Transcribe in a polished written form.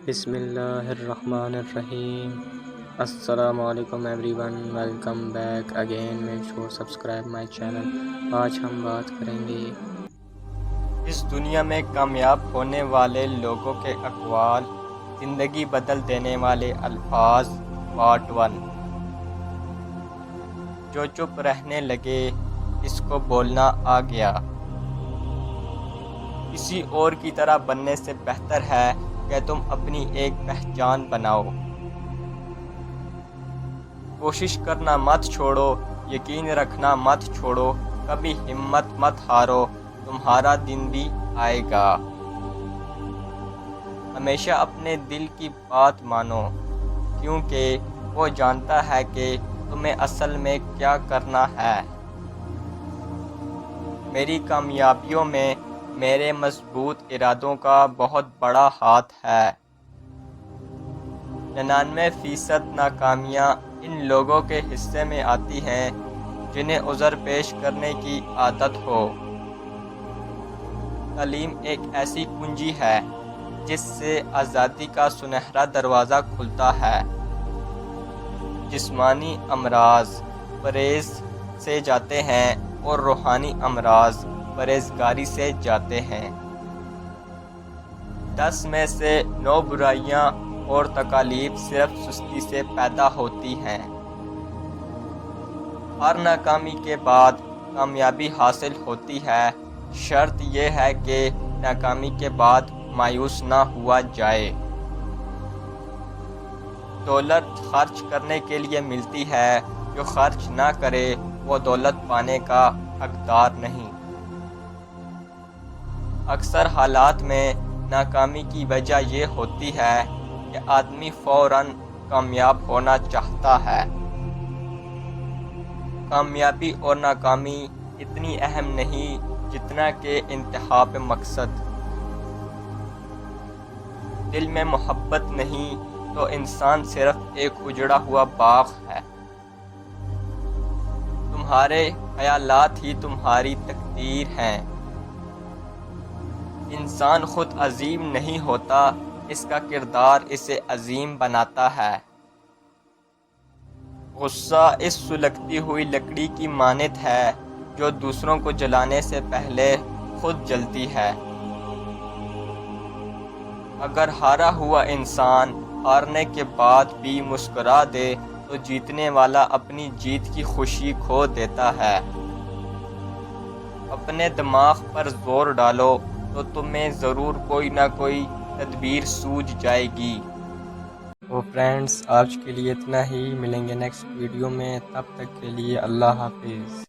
بسم اللہ الرحمن الرحیم۔ السلام علیکم every one, welcome back again, make sure subscribe my channel. آج ہم بات کریں گے اس دنیا میں کامیاب ہونے والے لوگوں کے اقوال، زندگی بدل دینے والے الفاظ، پارٹ 1۔ جو چپ رہنے لگے اس کو بولنا آ گیا۔ کسی اور کی طرح بننے سے بہتر ہے کہ تم اپنی ایک پہچان بناؤ۔ کوشش کرنا مت چھوڑو، یقین رکھنا مت چھوڑو، کبھی ہمت مت ہارو، تمہارا دن بھی آئے گا۔ ہمیشہ اپنے دل کی بات مانو، کیونکہ وہ جانتا ہے کہ تمہیں اصل میں کیا کرنا ہے۔ میری کامیابیوں میں میرے مضبوط ارادوں کا بہت بڑا ہاتھ ہے۔ 99% ناکامیاں ان لوگوں کے حصے میں آتی ہیں جنہیں عذر پیش کرنے کی عادت ہو۔ تعلیم ایک ایسی کنجی ہے جس سے آزادی کا سنہرا دروازہ کھلتا ہے۔ جسمانی امراض پرہیز سے جاتے ہیں اور روحانی امراض پرہیزگاری سے جاتے ہیں۔ 10 میں سے 9 برائیاں اور تکالیف صرف سستی سے پیدا ہوتی ہیں۔ ہر ناکامی کے بعد کامیابی حاصل ہوتی ہے، شرط یہ ہے کہ ناکامی کے بعد مایوس نہ ہوا جائے۔ دولت خرچ کرنے کے لیے ملتی ہے، جو خرچ نہ کرے وہ دولت پانے کا حقدار نہیں۔ اکثر حالات میں ناکامی کی وجہ یہ ہوتی ہے کہ آدمی فوراً کامیاب ہونا چاہتا ہے۔ کامیابی اور ناکامی اتنی اہم نہیں جتنا کہ انتہا پہ مقصد۔ دل میں محبت نہیں تو انسان صرف ایک اجڑا ہوا باغ ہے۔ تمہارے خیالات ہی تمہاری تقدیر ہیں۔ انسان خود عظیم نہیں ہوتا، اس کا کردار اسے عظیم بناتا ہے۔ غصہ اس سلگتی ہوئی لکڑی کی مانند ہے جو دوسروں کو جلانے سے پہلے خود جلتی ہے۔ اگر ہارا ہوا انسان ہارنے کے بعد بھی مسکرا دے تو جیتنے والا اپنی جیت کی خوشی کھو دیتا ہے۔ اپنے دماغ پر زور ڈالو تو تمہیں ضرور کوئی نہ کوئی تدبیر سوجھ جائے گی۔ فرینڈز، آج کے لیے اتنا ہی، ملیں گے نیکسٹ ویڈیو میں، تب تک کے لیے اللہ حافظ۔